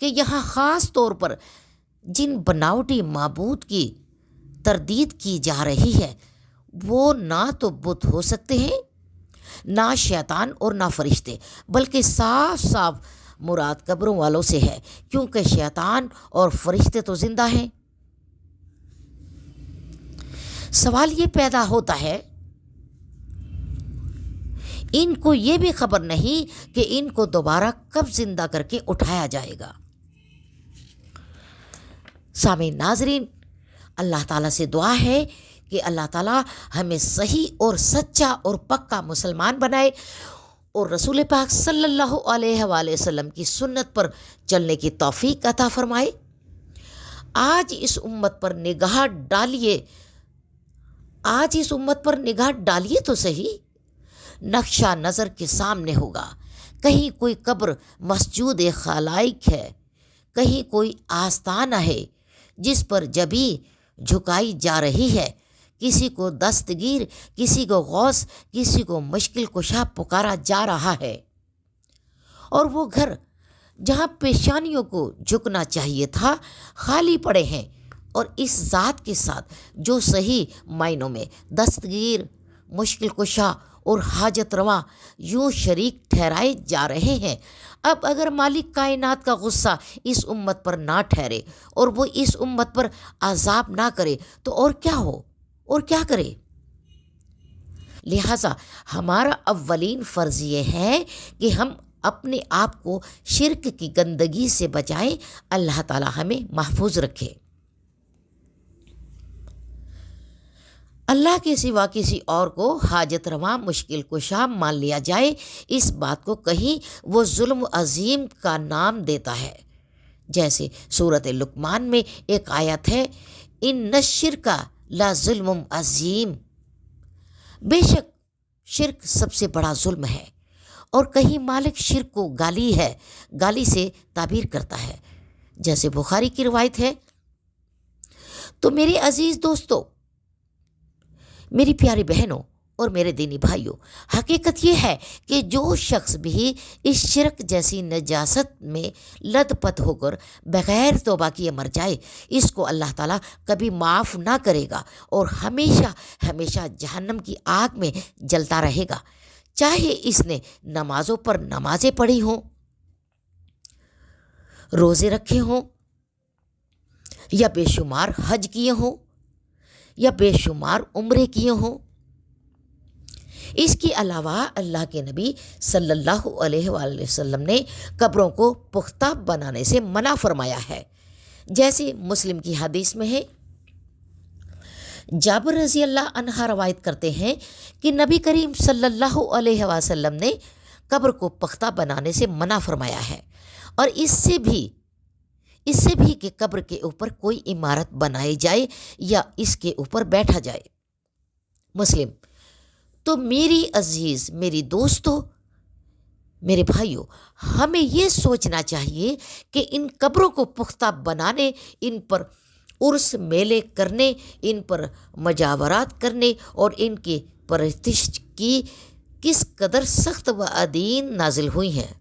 کہ یہاں خاص طور پر جن بناوٹی معبود کی تردید کی جا رہی ہے وہ نہ تو بت ہو سکتے ہیں، نہ شیطان اور نہ فرشتے، بلکہ صاف صاف مراد قبروں والوں سے ہے، کیونکہ شیطان اور فرشتے تو زندہ ہیں۔ سوال یہ پیدا ہوتا ہے، ان کو یہ بھی خبر نہیں کہ ان کو دوبارہ کب زندہ کر کے اٹھایا جائے گا۔ سامعین ناظرین، اللہ تعالیٰ سے دعا ہے کہ اللہ تعالیٰ ہمیں صحیح اور سچا اور پکا مسلمان بنائے اور رسول پاک صلی اللہ علیہ وآلہ وسلم کی سنت پر چلنے کی توفیق عطا فرمائے۔ آج اس امت پر نگاہ ڈالیے تو صحیح، نقشہ نظر کے سامنے ہوگا، کہیں کوئی قبر مسجود خلائق ہے، کہیں کوئی آستانہ ہے جس پر جبی جھکائی جا رہی ہے، کسی کو دستگیر، کسی کو غوث، کسی کو مشکل کشا پکارا جا رہا ہے، اور وہ گھر جہاں پیشانیوں کو جھکنا چاہیے تھا خالی پڑے ہیں، اور اس ذات کے ساتھ جو صحیح معنوں میں دستگیر، مشکل کشا اور حاجت رواں یوں شریک ٹھہرائے جا رہے ہیں۔ اب اگر مالک کائنات کا غصہ اس امت پر نہ ٹھہرے اور وہ اس امت پر عذاب نہ کرے تو اور کیا ہو اور کیا کرے؟ لہٰذا ہمارا اولین فرض یہ ہے کہ ہم اپنے آپ کو شرک کی گندگی سے بچائیں، اللہ تعالی ہمیں محفوظ رکھے۔ اللہ کے سوا کسی اور کو حاجت رواں، مشکل کشا مان لیا جائے، اس بات کو کہیں وہ ظلم عظیم کا نام دیتا ہے۔ جیسے سورۃ لقمان میں ایک آیت ہے، ان الشرک لظلم عظیم، بے شک شرک سب سے بڑا ظلم ہے، اور کہیں مالک شرک کو گالی سے تعبیر کرتا ہے، جیسے بخاری کی روایت ہے۔ تو میرے عزیز دوستو، میری پیاری بہنوں اور میرے دینی بھائیوں، حقیقت یہ ہے کہ جو شخص بھی اس شرک جیسی نجاست میں لت پت ہو کر بغیر توبہ کیے مر جائے، اس کو اللہ تعالیٰ کبھی معاف نہ کرے گا اور ہمیشہ ہمیشہ جہنم کی آگ میں جلتا رہے گا، چاہے اس نے نمازوں پر نمازیں پڑھی ہوں، روزے رکھے ہوں، یا بے شمار حج کیے ہوں، یا بے شمار عمرے کیے ہوں۔ اس کے علاوہ اللہ کے نبی صلی اللہ علیہ وآلہ وسلم نے قبروں کو پختہ بنانے سے منع فرمایا ہے، جیسے مسلم کی حدیث میں ہے۔ جابر رضی اللہ عنہ روایت کرتے ہیں کہ نبی کریم صلی اللہ علیہ وسلم نے قبر کو پختہ بنانے سے منع فرمایا ہے، اور اس سے بھی کہ قبر کے اوپر کوئی عمارت بنائی جائے یا اس کے اوپر بیٹھا جائے۔ مسلم۔ تو میری عزیز، میری دوستو، میرے بھائیوں، ہمیں یہ سوچنا چاہیے کہ ان قبروں کو پختہ بنانے، ان پر عرس میلے کرنے، ان پر مجاورات کرنے اور ان کی پرستش کی کس قدر سخت وعدین نازل ہوئی ہیں،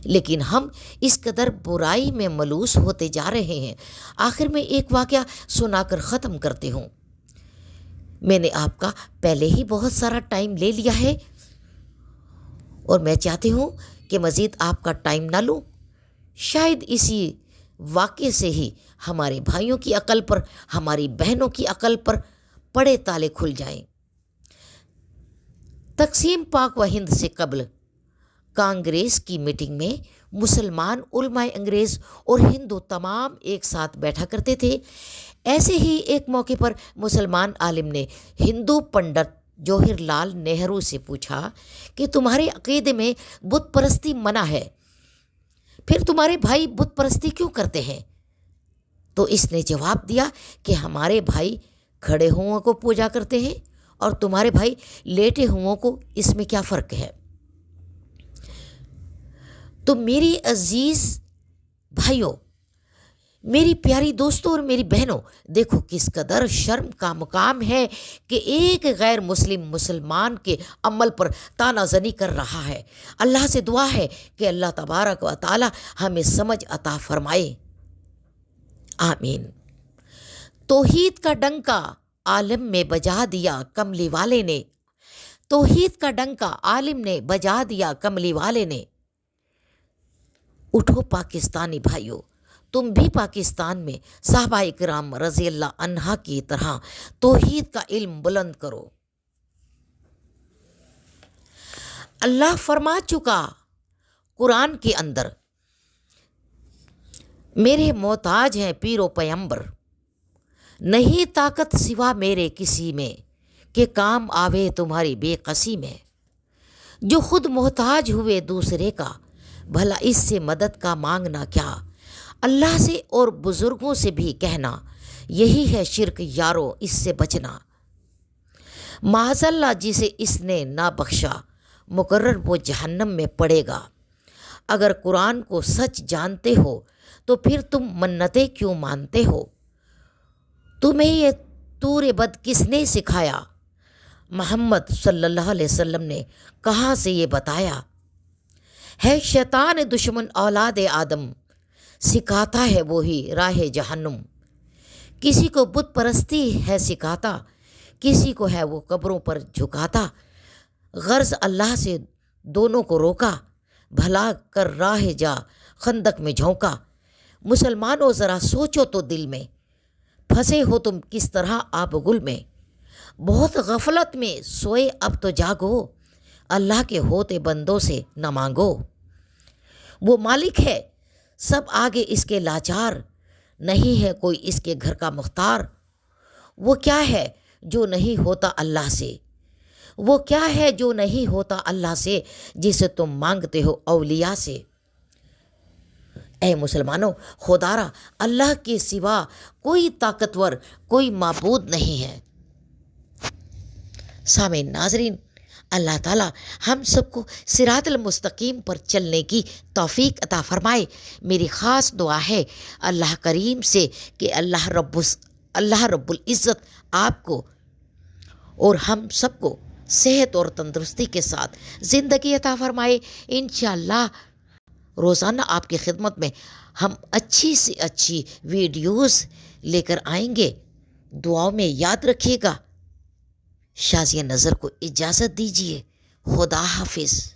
لیکن ہم اس قدر برائی میں ملوث ہوتے جا رہے ہیں۔ آخر میں ایک واقعہ سنا کر ختم کرتے ہوں۔ میں نے آپ کا پہلے ہی بہت سارا ٹائم لے لیا ہے، اور میں چاہتی ہوں کہ مزید آپ کا ٹائم نہ لوں۔ شاید اسی واقعے سے ہی ہمارے بھائیوں کی عقل پر، ہماری بہنوں کی عقل پر پڑے تالے کھل جائیں۔ تقسیم پاک و ہند سے قبل کانگریس کی میٹنگ میں مسلمان علماء انگریز اور ہندو تمام ایک ساتھ بیٹھا کرتے تھے۔ ایسے ہی ایک موقع پر مسلمان عالم نے ہندو پنڈت جواہر لال نہرو سے پوچھا کہ تمہارے عقیدے میں بت پرستی منع ہے، پھر تمہارے بھائی بت پرستی کیوں کرتے ہیں؟ تو اس نے جواب دیا کہ ہمارے بھائی کھڑے ہوں کو پوجا کرتے ہیں اور تمہارے بھائی لیٹے ہوں کو، اس میں کیا فرق ہے؟ تو میری عزیز بھائیوں، میری پیاری دوستوں اور میری بہنوں، دیکھو کس قدر شرم کا مقام ہے کہ ایک غیر مسلم مسلمان کے عمل پر طعنہ زنی کر رہا ہے۔ اللہ سے دعا ہے کہ اللہ تبارک و تعالی ہمیں سمجھ عطا فرمائے، آمین۔ توحید کا ڈنکا عالم میں بجا دیا کملی والے نے، توحید کا ڈنکا عالم نے بجا دیا کملی والے نے۔ اٹھو پاکستانی بھائیوں، تم بھی پاکستان میں صحابہ کرام رضی اللہ عنہ کی طرح توحید کا علم بلند کرو۔ اللہ فرما چکا قرآن کے اندر، میرے محتاج ہیں پیر و پیمبر، نہیں طاقت سوا میرے کسی میں، کہ کام آوے تمہاری بے قسی میں۔ جو خود محتاج ہوئے دوسرے کا، بھلا اس سے مدد کا مانگنا کیا؟ اللہ سے اور بزرگوں سے بھی کہنا، یہی ہے شرک یارو، اس سے بچنا۔ معاذ اللہ جسے اس نے نہ بخشا، مقرر وہ جہنم میں پڑے گا۔ اگر قرآن کو سچ جانتے ہو تو پھر تم منتیں کیوں مانتے ہو؟ تمہیں یہ طور بد کس نے سکھایا؟ محمد صلی اللہ علیہ وسلم نے کہاں سے یہ بتایا؟ ہے شیطان دشمن اولاد آدم، سکھاتا ہے وہی راہ جہنم۔ کسی کو بت پرستی ہے سکھاتا، کسی کو ہے وہ قبروں پر جھکاتا۔ غرض اللہ سے دونوں کو روکا، بھلا کر راہ جا خندق میں جھونکا۔ مسلمانوں ذرا سوچو تو دل میں، پھنسے ہو تم کس طرح آب گل میں۔ بہت غفلت میں سوئے اب تو جاگو، اللہ کے ہوتے بندوں سے نہ مانگو۔ وہ مالک ہے سب آگے اس کے لاچار، نہیں ہے کوئی اس کے گھر کا مختار۔ وہ کیا ہے جو نہیں ہوتا اللہ سے، وہ کیا ہے جو نہیں ہوتا اللہ سے، جسے تم مانگتے ہو اولیاء سے۔ اے مسلمانوں، خدا را اللہ کے سوا کوئی طاقتور، کوئی معبود نہیں ہے۔ سامعین ناظرین، اللہ تعالیٰ ہم سب کو صراط المستقیم پر چلنے کی توفیق عطا فرمائے۔ میری خاص دعا ہے اللہ کریم سے کہ اللہ رب العزت آپ کو اور ہم سب کو صحت اور تندرستی کے ساتھ زندگی عطا فرمائے۔ انشاءاللہ روزانہ آپ کی خدمت میں ہم اچھی سے اچھی ویڈیوز لے کر آئیں گے۔ دعاؤں میں یاد رکھیے گا۔ شازیہ نظر کو اجازت دیجیے، خدا حافظ۔